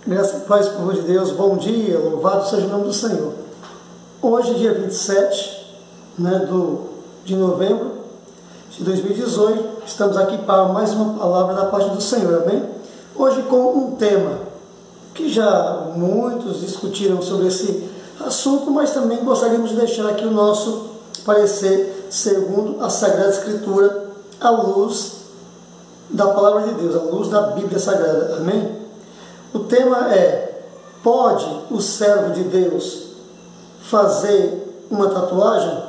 Graça e paz, povo de Deus, bom dia, louvado seja o nome do Senhor. Hoje, dia 27 de novembro de 2018, estamos aqui para mais uma palavra da parte do Senhor, amém? Hoje com um tema que já muitos discutiram sobre esse assunto, mas também gostaríamos de deixar aqui o nosso parecer segundo a Sagrada Escritura, à luz da Palavra de Deus, à luz da Bíblia Sagrada, amém? O tema é: pode o servo de Deus fazer uma tatuagem?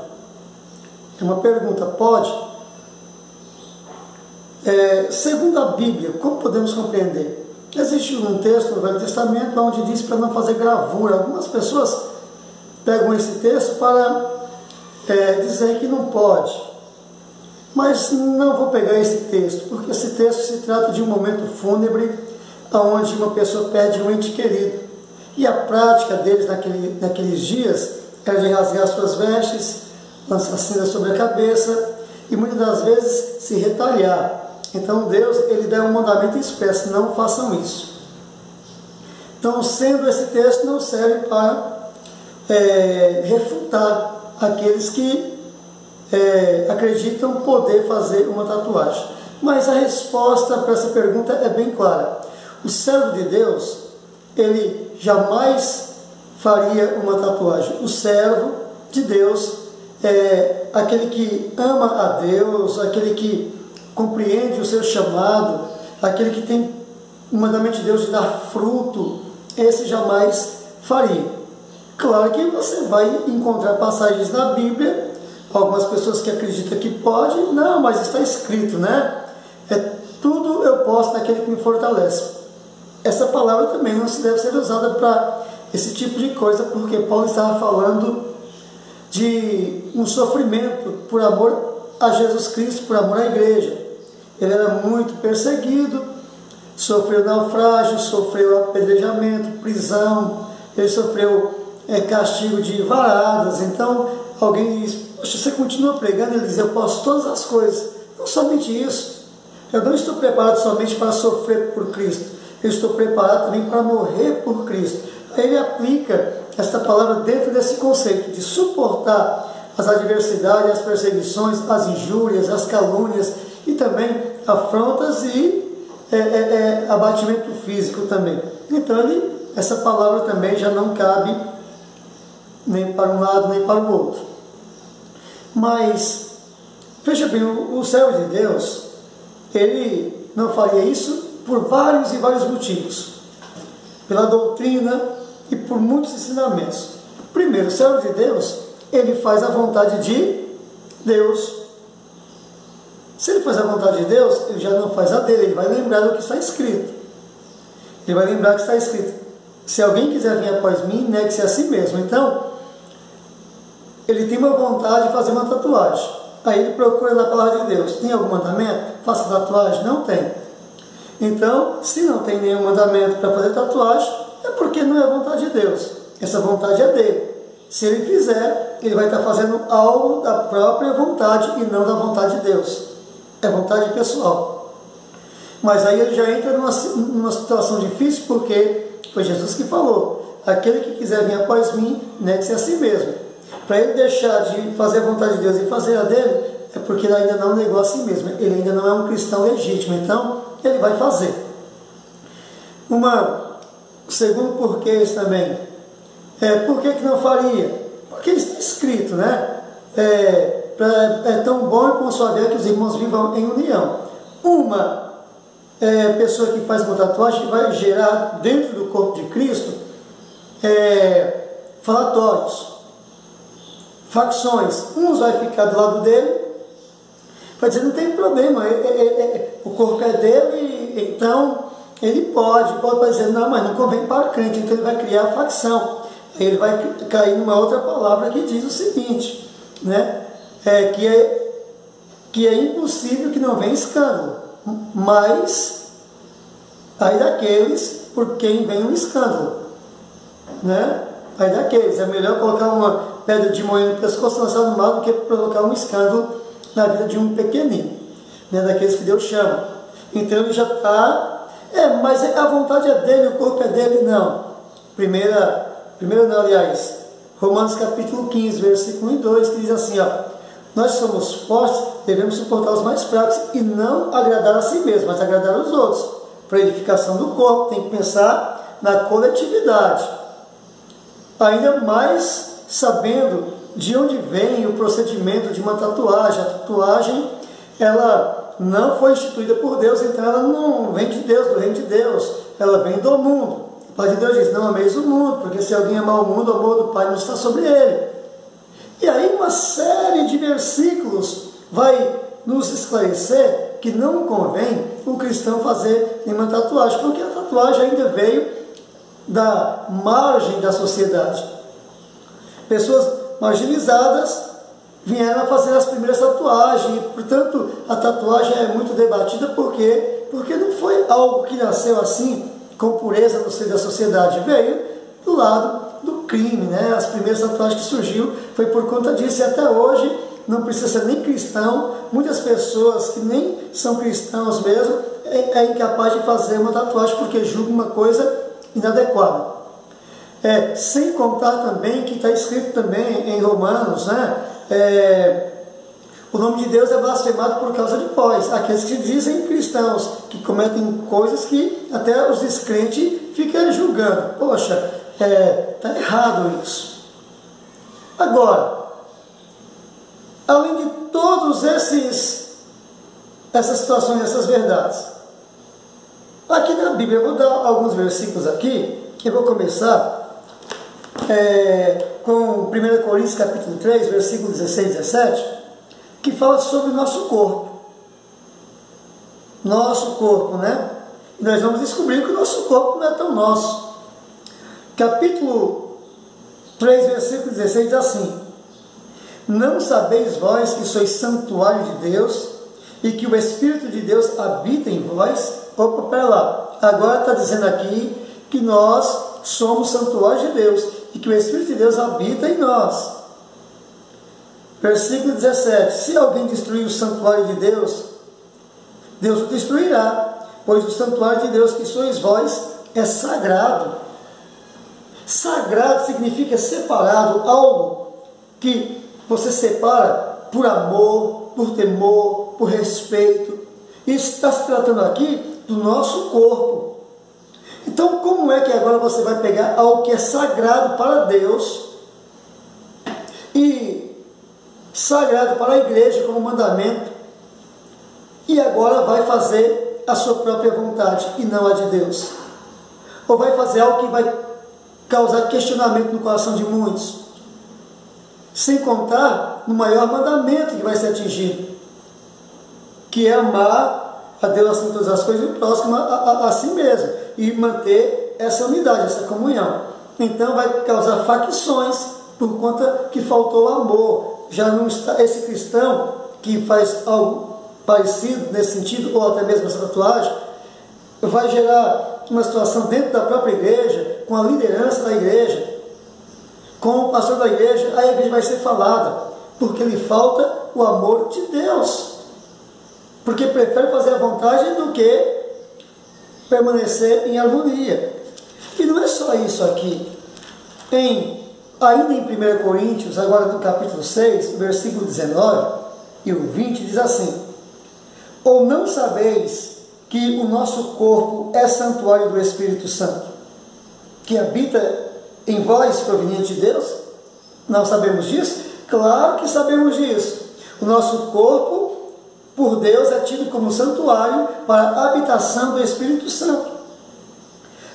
É uma pergunta, pode? Segundo a Bíblia, como podemos compreender? Existe um texto no Velho Testamento onde diz para não fazer gravura. Algumas pessoas pegam esse texto para dizer que não pode. Mas não vou pegar esse texto, porque esse texto se trata de um momento fúnebre onde uma pessoa perde um ente querido. E a prática deles naqueles dias era de rasgar suas vestes, lançar cinza sobre a cabeça e muitas das vezes se retalhar. Então Deus, ele dá um mandamento expresso: não façam isso. Então, sendo esse texto, não serve para refutar aqueles que acreditam poder fazer uma tatuagem. Mas a resposta para essa pergunta é bem clara. O servo de Deus, ele jamais faria uma tatuagem. O servo de Deus é aquele que ama a Deus, aquele que compreende o seu chamado, aquele que tem o mandamento de Deus de dar fruto. Esse jamais faria. Claro que você vai encontrar passagens na Bíblia, algumas pessoas que acreditam que pode, não, mas está escrito, né? Tudo eu posso naquele que me fortalece. Essa palavra também não se deve ser usada para esse tipo de coisa, porque Paulo estava falando de um sofrimento por amor a Jesus Cristo, por amor à igreja. Ele era muito perseguido, sofreu naufrágio, sofreu apedrejamento, prisão, ele sofreu castigo de varadas. Então alguém diz: poxa, você continua pregando? Ele diz: eu posso todas as coisas. Não somente isso, eu não estou preparado somente para sofrer por Cristo, eu estou preparado também para morrer por Cristo. Aí ele aplica esta palavra dentro desse conceito de suportar as adversidades, as perseguições, as injúrias, as calúnias e também afrontas e abatimento físico também. Então essa palavra também já não cabe nem para um lado nem para o outro. Mas veja bem, o servo de Deus, ele não faria isso por vários e vários motivos, pela doutrina e por muitos ensinamentos. Primeiro, o servo de Deus, ele faz a vontade de Deus. Se ele faz a vontade de Deus, ele já não faz a dele, ele vai lembrar do que está escrito. Ele vai lembrar que está escrito: se alguém quiser vir após mim, negue-se a si mesmo. Então, ele tem uma vontade de fazer uma tatuagem. Aí ele procura na palavra de Deus: tem algum mandamento? Faça tatuagem? Não tem. Então, se não tem nenhum mandamento para fazer tatuagem, é porque não é a vontade de Deus. Essa vontade é dele. Se ele fizer, ele vai estar fazendo algo da própria vontade e não da vontade de Deus. É vontade pessoal. Mas aí ele já entra numa situação difícil, porque foi Jesus que falou: aquele que quiser vir após mim, negue-se a si mesmo. Para ele deixar de fazer a vontade de Deus e fazer a dele, é porque ele ainda não negou a si mesmo. Ele ainda não é um cristão legítimo. Então, ele vai fazer. Segundo porquê também. Por que não faria? Porque está escrito, né? É tão bom e consolável que os irmãos vivam em união. Uma pessoa que faz uma tatuagem vai gerar dentro do corpo de Cristo falatórios, facções. Uns vai ficar do lado dele, vai dizer: não tem problema, o corpo é dele, então ele pode dizer: não, mas não convém para o crente. Então ele vai criar facção. Aí ele vai cair numa outra palavra que diz o seguinte, né? Que é impossível que não venha escândalo, mas aí daqueles por quem vem um escândalo, né? Aí daqueles, é melhor colocar uma pedra de moinho no pescoço e lançar no mar do que provocar um escândalo na vida de um pequenino, né? Daqueles que Deus chama. Então ele já está Mas a vontade é dele, o corpo é dele, não. Primeiro não, aliás, Romanos capítulo 15, versículo 1 e 2, que diz assim, nós somos fortes, devemos suportar os mais fracos e não agradar a si mesmo, mas agradar os outros. Para a edificação do corpo, tem que pensar na coletividade. Ainda mais sabendo de onde vem o procedimento de uma tatuagem. A tatuagem, ela não foi instituída por Deus, então ela não vem de Deus, do reino de Deus, ela vem do mundo. A palavra de Deus diz, não ameis o mundo, porque se alguém amar o mundo, o amor do Pai não está sobre ele. E aí uma série de versículos vai nos esclarecer que não convém o cristão fazer nenhuma tatuagem, porque a tatuagem ainda veio da margem da sociedade. Pessoas marginalizadas vieram a fazer as primeiras tatuagens, e, portanto, a tatuagem é muito debatida porque não foi algo que nasceu assim, com pureza no seio da sociedade, veio do lado do crime, né? As primeiras tatuagens que surgiu foi por conta disso, e até hoje não precisa ser nem cristão, muitas pessoas que nem são cristãos mesmo, é incapaz de fazer uma tatuagem porque julga uma coisa inadequada. Sem contar também que está escrito também em Romanos, né? O nome de Deus é blasfemado por causa de vós, aqueles que dizem cristãos, que cometem coisas que até os descrentes ficam julgando. Poxa, está errado isso. Agora, além de todas essas situações, essas verdades, aqui na Bíblia, eu vou dar alguns versículos aqui, eu vou começar com 1 Coríntios capítulo 3, versículo 16 e 17, que fala sobre o nosso corpo. Nosso corpo, né? E nós vamos descobrir que o nosso corpo não é tão nosso. Capítulo 3, versículo 16 diz assim: não sabeis vós que sois santuário de Deus e que o Espírito de Deus habita em vós? Opa, pera lá. Agora está dizendo aqui que nós somos santuário de Deus e que o Espírito de Deus habita em nós. Versículo 17: se alguém destruir o santuário de Deus, Deus o destruirá, pois o santuário de Deus que sois vós é sagrado. Sagrado significa separado, algo que você separa por amor, por temor, por respeito. Isso está se tratando aqui do nosso corpo. Então, como é que agora você vai pegar algo que é sagrado para Deus e sagrado para a igreja como mandamento, e agora vai fazer a sua própria vontade e não a de Deus? Ou vai fazer algo que vai causar questionamento no coração de muitos, sem contar no maior mandamento que vai ser atingido, que é amar a Deus acima de todas as coisas e o próximo a si mesmo, e manter essa unidade, essa comunhão. Então vai causar facções por conta que faltou o amor. Já não está esse cristão que faz algo parecido nesse sentido, ou até mesmo essa tatuagem, vai gerar uma situação dentro da própria igreja, com a liderança da igreja, com o pastor da igreja, a igreja vai ser falada, porque lhe falta o amor de Deus, porque prefere fazer a vontade do que permanecer em harmonia. E não é só isso aqui. Ainda em 1 Coríntios, agora no capítulo 6, versículo 19 e o 20, diz assim: ou não sabeis que o nosso corpo é santuário do Espírito Santo, que habita em vós, proveniente de Deus? Não sabemos disso? Claro que sabemos disso. O nosso corpo, por Deus, é tido como santuário para a habitação do Espírito Santo.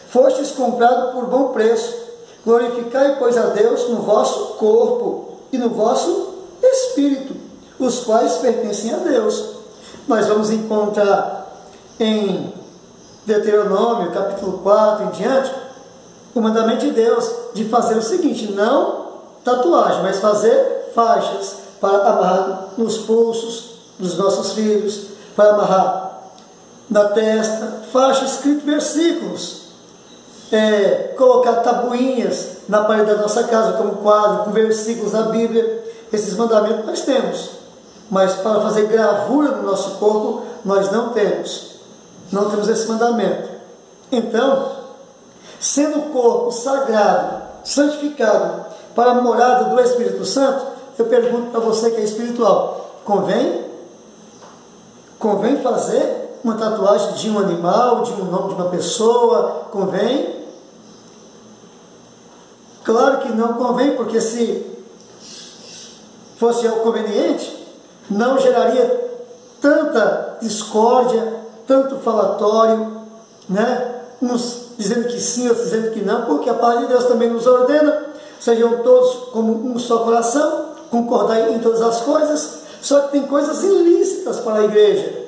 Fostes comprado por bom preço. Glorificai, pois, a Deus no vosso corpo e no vosso espírito, os quais pertencem a Deus. Nós vamos encontrar em Deuteronômio, capítulo 4 em diante, o mandamento de Deus de fazer o seguinte: não tatuagem, mas fazer faixas para amarrar nos pulsos dos nossos filhos, para amarrar na testa, faixa escrito versículos, colocar tabuinhas na parede da nossa casa como quadro, com versículos da Bíblia. Esses mandamentos nós temos, mas para fazer gravura no nosso corpo nós não temos esse mandamento. Então, sendo o corpo sagrado, santificado para a morada do Espírito Santo, eu pergunto para você que é espiritual, convém? Convém fazer uma tatuagem de um animal, de um nome de uma pessoa? Convém? Claro que não convém, porque se fosse algo conveniente, não geraria tanta discórdia, tanto falatório, né? Uns dizendo que sim, outros dizendo que não, porque a palavra de Deus também nos ordena, sejam todos como um só coração, concordar em todas as coisas, só que tem coisas ilícitas para a igreja.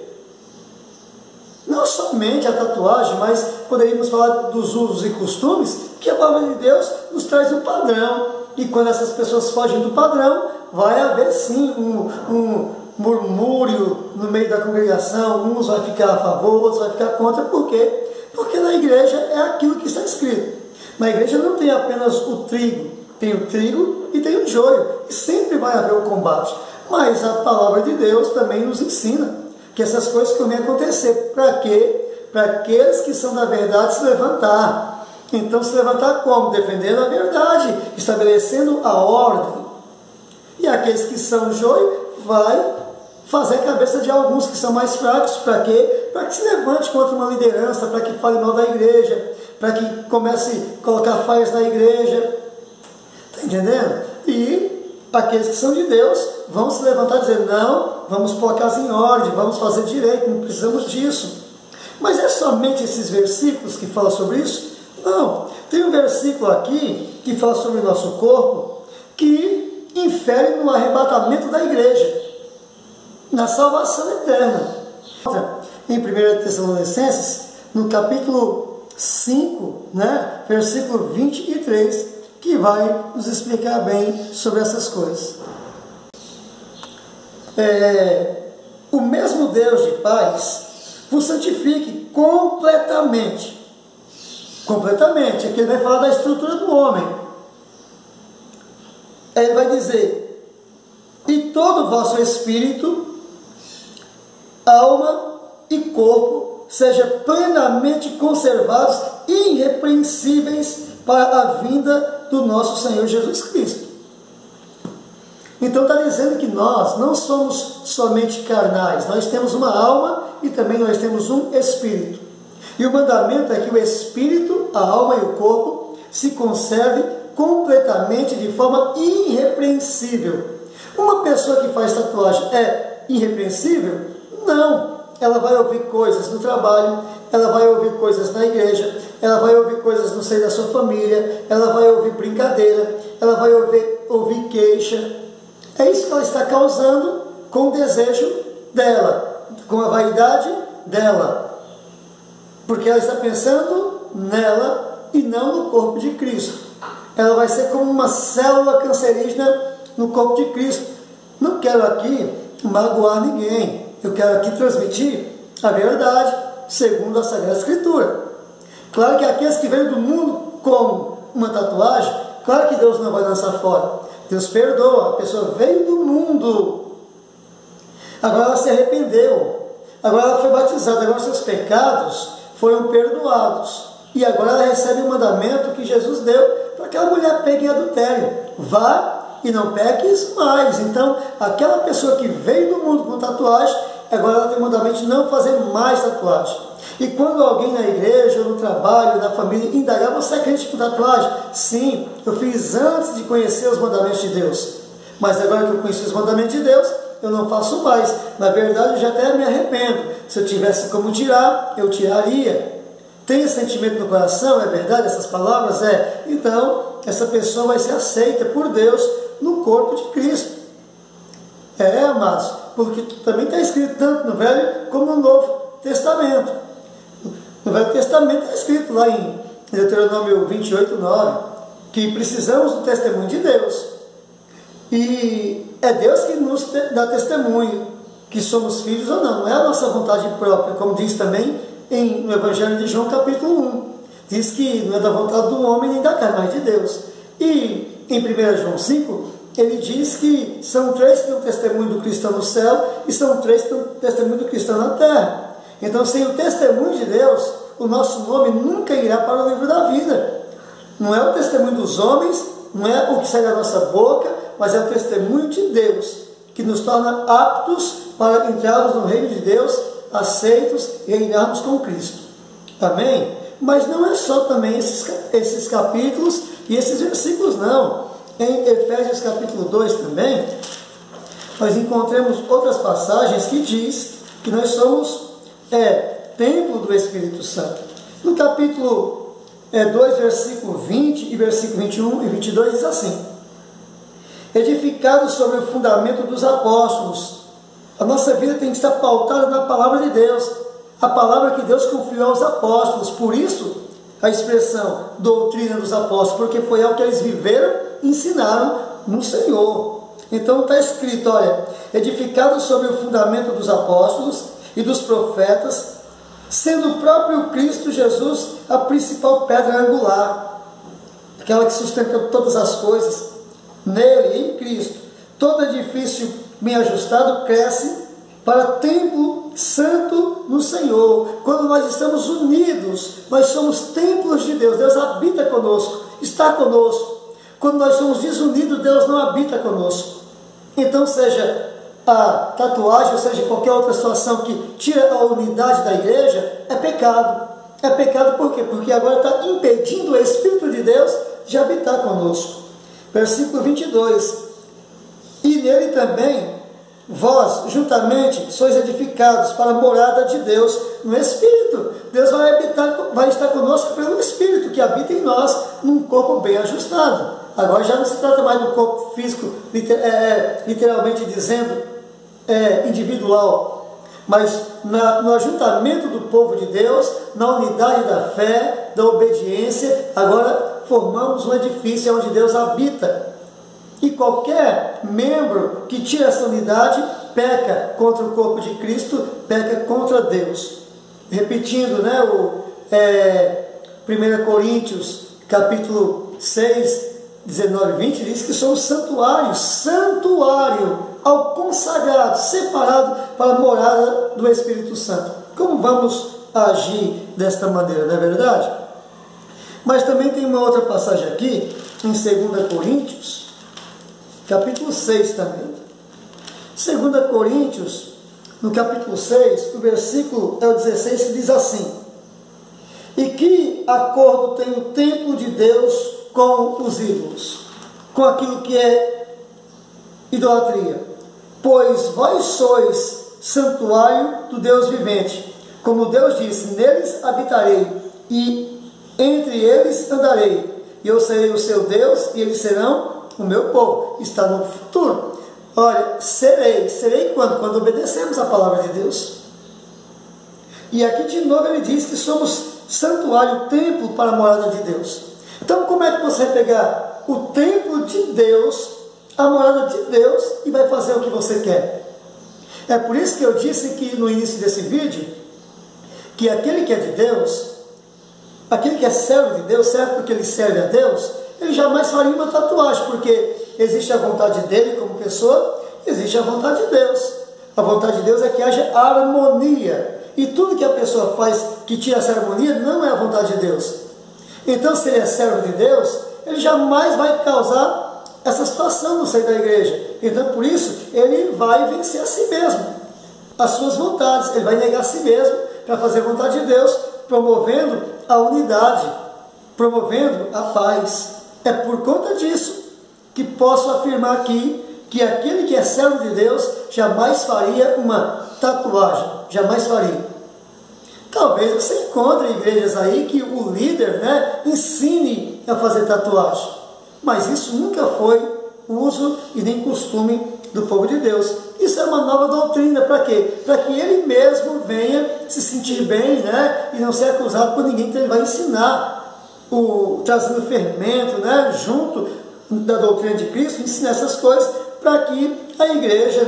Não somente a tatuagem, mas poderíamos falar dos usos e costumes, que a palavra de Deus nos traz um padrão, e quando essas pessoas fogem do padrão, vai haver sim um murmúrio no meio da congregação, uns vai ficar a favor, outros vai ficar contra. Por quê? Porque na igreja é aquilo que está escrito. Na igreja não tem apenas o trigo, tem o trigo e tem o joio, e sempre vai haver o combate. Mas a palavra de Deus também nos ensina que essas coisas podem acontecer. Para quê? Para aqueles que são da verdade se levantar. Então se levantar como? Defendendo a verdade, estabelecendo a ordem. E aqueles que são joio vai fazer a cabeça de alguns que são mais fracos. Para quê? Para que se levante contra uma liderança, para que fale mal da igreja, para que comece a colocar falhas na igreja. Está entendendo? E aqueles que são de Deus vão se levantar e dizer, não, vamos pôr a casa em ordem, vamos fazer direito, não precisamos disso. Mas é somente esses versículos que falam sobre isso? Não. Tem um versículo aqui que fala sobre o nosso corpo, que infere no arrebatamento da igreja, na salvação eterna. Em 1 Tessalonicenses, no capítulo 5, né, versículo 23, que vai nos explicar bem sobre essas coisas. O mesmo Deus de paz vos santifique completamente. Completamente. Aqui ele vai falar da estrutura do homem. Ele vai dizer, e todo o vosso espírito, alma e corpo sejam plenamente conservados e irrepreensíveis para a vinda do nosso Senhor Jesus Cristo. Então está dizendo que nós não somos somente carnais, nós temos uma alma e também nós temos um espírito. E o mandamento é que o espírito, a alma e o corpo se conservem completamente de forma irrepreensível. Uma pessoa que faz tatuagem é irrepreensível? Não. Ela vai ouvir coisas no trabalho, ela vai ouvir coisas na igreja, ela vai ouvir coisas no seio da sua família, ela vai ouvir brincadeira, ela vai ouvir queixa. É isso que ela está causando com o desejo dela, com a vaidade dela. Porque ela está pensando nela e não no corpo de Cristo. Ela vai ser como uma célula cancerígena no corpo de Cristo. Não quero aqui magoar ninguém. Eu quero aqui transmitir a verdade segundo a Sagrada Escritura. Claro que aqueles que vêm do mundo com uma tatuagem, claro que Deus não vai lançar fora. Deus perdoa, a pessoa veio do mundo. Agora ela se arrependeu. Agora ela foi batizada, agora seus pecados foram perdoados. E agora ela recebe o mandamento que Jesus deu para aquela mulher pegue em adultério. Vá e não peques mais. Então, aquela pessoa que veio do mundo com tatuagem, agora ela tem o mandamento de não fazer mais tatuagem. E quando alguém na igreja, ou no trabalho, na família, indagar, você acredita com tatuagem? Sim, eu fiz antes de conhecer os mandamentos de Deus. Mas agora que eu conheci os mandamentos de Deus, eu não faço mais. Na verdade, eu já até me arrependo. Se eu tivesse como tirar, eu tiraria. Tem esse sentimento no coração, é verdade? Essas palavras? Então, essa pessoa vai ser aceita por Deus no corpo de Cristo. Amados, porque também está escrito tanto no Velho como no Novo Testamento. No Velho Testamento está escrito lá em Deuteronômio 28:9, que precisamos do testemunho de Deus. E é Deus que nos dá testemunho, que somos filhos ou não. Não é a nossa vontade própria, como diz também no Evangelho de João capítulo 1. Diz que não é da vontade do homem nem da carne, mas de Deus. E em 1 João 5, ele diz que são 3 que dão testemunho do cristão no céu e são 3 que dão testemunho do cristão na terra. Então, sem o testemunho de Deus, o nosso nome nunca irá para o livro da vida. Não é o testemunho dos homens, não é o que sai da nossa boca, mas é o testemunho de Deus, que nos torna aptos para entrarmos no reino de Deus, aceitos e reinarmos com Cristo. Amém? Mas não é só também esses capítulos e esses versículos, não. Em Efésios capítulo 2 também, nós encontramos outras passagens que diz que nós somos templo do Espírito Santo. No capítulo 2, versículo 20 e versículo 21 e 22 diz assim: edificados sobre o fundamento dos apóstolos. A nossa vida tem que estar pautada na palavra de Deus, a palavra que Deus confiou aos apóstolos. Por isso a expressão doutrina dos apóstolos, porque foi algo que eles viveram e ensinaram no Senhor. Então está escrito, olha, edificados sobre o fundamento dos apóstolos e dos profetas, sendo o próprio Cristo Jesus a principal pedra angular, aquela que sustenta todas as coisas. Nele, em Cristo, todo edifício bem ajustado cresce para templo santo no Senhor. Quando nós estamos unidos, nós somos templos de Deus. Deus habita conosco, está conosco. Quando nós somos desunidos, Deus não habita conosco. Então, seja a tatuagem, ou seja, qualquer outra situação que tira a unidade da igreja, é pecado. É pecado por quê? Porque agora está impedindo o Espírito de Deus de habitar conosco. Versículo 22. E nele também, vós, juntamente, sois edificados para a morada de Deus no Espírito. Deus vai estar conosco pelo Espírito, que habita em nós, num corpo bem ajustado. Agora já não se trata mais do corpo físico, literalmente dizendo, individual, mas no ajuntamento do povo de Deus, na unidade da fé, da obediência. Agora formamos um edifício onde Deus habita. E qualquer membro que tira essa unidade peca contra o corpo de Cristo, peca contra Deus. Repetindo, 1 Coríntios capítulo 6, 19 e 20, diz que somos santuário ao consagrado, separado para a morada do Espírito Santo. Como vamos agir desta maneira, não é verdade? Mas também tem uma outra passagem aqui, em 2 Coríntios, capítulo 6 também. 2 Coríntios, no capítulo 6, o versículo é o 16, que diz assim: e que acordo tem o templo de Deus com os ídolos, com aquilo que é idolatria? Pois vós sois santuário do Deus vivente. Como Deus disse, neles habitarei, e entre eles andarei, e eu serei o seu Deus, e eles serão o meu povo. Está no futuro. Olha, serei quando? Quando obedecemos a palavra de Deus. E aqui de novo ele diz que somos santuário, templo para a morada de Deus. Então como é que você vai pegar o templo de Deus, a morada de Deus, e vai fazer o que você quer? É por isso que eu disse que no início desse vídeo, que aquele que é de Deus, aquele que é servo de Deus, serve porque ele serve a Deus, ele jamais faria uma tatuagem, porque existe a vontade dele como pessoa, existe a vontade de Deus. A vontade de Deus é que haja harmonia, e tudo que a pessoa faz que tira essa harmonia não é a vontade de Deus. Então, se ele é servo de Deus, ele jamais vai causar essa situação no seio da igreja. Então, por isso, ele vai vencer a si mesmo, as suas vontades, ele vai negar a si mesmo para fazer a vontade de Deus, promovendo a unidade, promovendo a paz. É por conta disso que posso afirmar aqui que aquele que é servo de Deus jamais faria uma tatuagem, jamais faria. Talvez você encontre igrejas aí que o líder, ensine a fazer tatuagem, mas isso nunca foi uso e nem costume do povo de Deus. Isso é uma nova doutrina. Para quê? Para que ele mesmo venha se sentir bem, e não ser acusado por ninguém. Então ele vai ensinar, trazendo fermento, junto da doutrina de Cristo, ensinar essas coisas para que a igreja,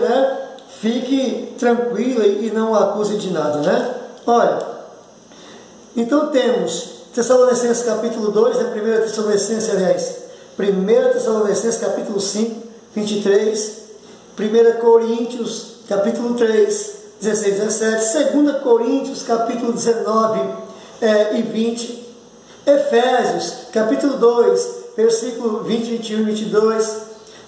fique tranquila e não acuse de nada, Olha, então temos Tessalonicenses capítulo 2, 1 Tessalonicenses, aliás, 1 Tessalonicenses capítulo 5, 23, 1 Coríntios capítulo 3, 16, 17, 2 Coríntios capítulo 19, e 20. Efésios, capítulo 2, versículo 20, 21 e 22.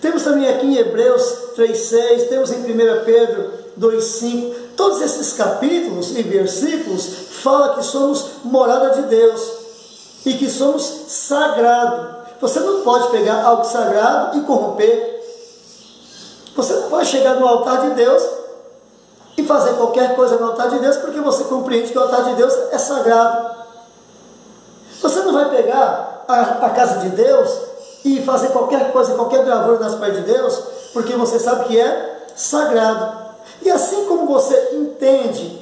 Temos também aqui em Hebreus 3,6, temos em 1 Pedro 2,5. Todos esses capítulos e versículos falam que somos morada de Deus e que somos sagrados. Você não pode pegar algo sagrado e corromper. Você não vai chegar no altar de Deus e fazer qualquer coisa no altar de Deus, porque você compreende que o altar de Deus é sagrado. Você não vai pegar a casa de Deus e fazer qualquer coisa, qualquer gravura nas paredes de Deus, porque você sabe que é sagrado. E assim como você entende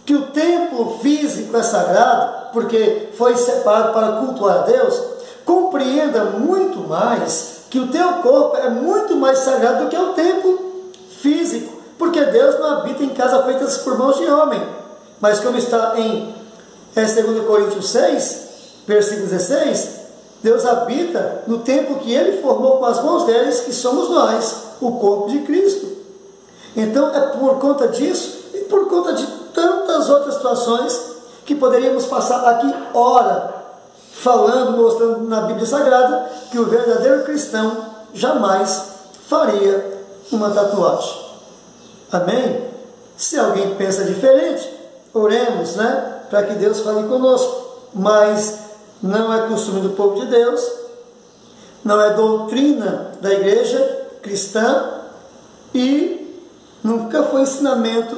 que o templo físico é sagrado, porque foi separado para cultuar a Deus, compreenda muito mais que o teu corpo é muito mais sagrado do que o templo físico, porque Deus não habita em casa feitas por mãos de homem, mas como está em 2 Coríntios 6, versículo 16, Deus habita no templo que Ele formou com as mãos deles, que somos nós, o corpo de Cristo. Então é por conta disso e por conta de tantas outras situações que poderíamos passar aqui hora falando, mostrando na Bíblia Sagrada que o verdadeiro cristão jamais faria uma tatuagem. Amém? Se alguém pensa diferente, oremos, para que Deus fale conosco. Mas não é costume do povo de Deus, não é doutrina da igreja cristã e nunca foi ensinamento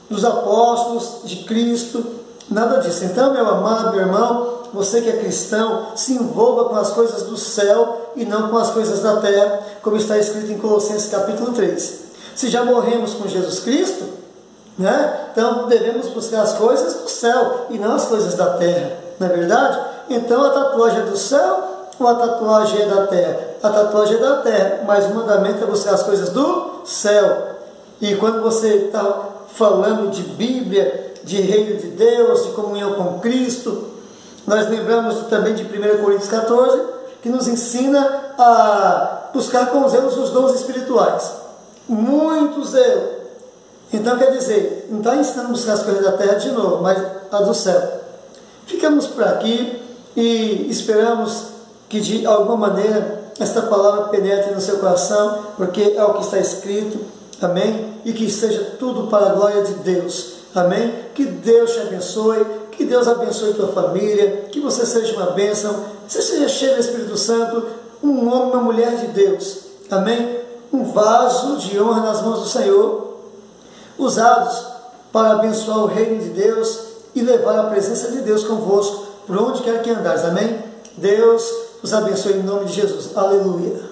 dos apóstolos, de Cristo, nada disso. Então, meu amado, meu irmão, você que é cristão, se envolva com as coisas do céu e não com as coisas da terra, como está escrito em Colossenses capítulo 3. Se já morremos com Jesus Cristo, então devemos buscar as coisas do céu e não as coisas da terra, não é verdade? Então a tatuagem é do céu ou a tatuagem é da terra? A tatuagem é da terra, mas o mandamento é buscar as coisas do céu. E quando você está falando de Bíblia, de reino de Deus, de comunhão com Cristo, nós lembramos também de 1 Coríntios 14, que nos ensina a buscar com zelo os dons espirituais. Muito zelo. Então quer dizer, não está ensinando a buscar as coisas da terra de novo, mas a do céu. Ficamos por aqui e esperamos que de alguma maneira esta palavra penetre no seu coração, porque é o que está escrito, amém? E que seja tudo para a glória de Deus, amém? Que Deus te abençoe, que Deus abençoe tua família, que você seja uma bênção, você seja cheio do Espírito Santo, um homem, uma mulher de Deus, amém? Um vaso de honra nas mãos do Senhor, usados para abençoar o reino de Deus e levar a presença de Deus convosco, por onde quer que andares, amém? Deus os abençoe em nome de Jesus, aleluia.